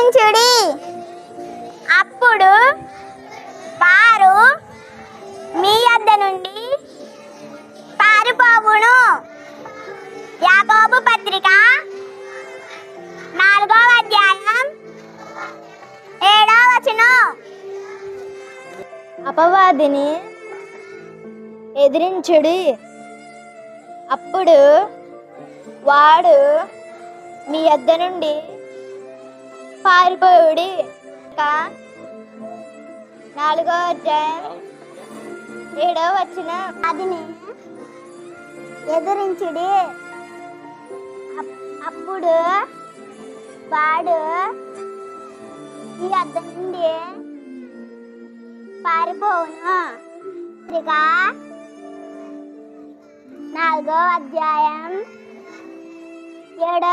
ఎదురించుడి, అప్పుడు వారు మీ యొద్ద నుండి పారిపోవును. యాకోబు పత్రిక 4వ అధ్యాయం 7వ వచనం. అపవాదిని ఎదిరించుడి, అప్పుడు వాడు మీ యొద్ద నుండి పారిపోవుడి. 4వ అధ్యాయం 7వ వచనం. అదిని ఎదురించుడి, అప్పుడు వాడు ఈ యొద్ద నుండి పారిపోవును. 4వ అధ్యాయం 7వ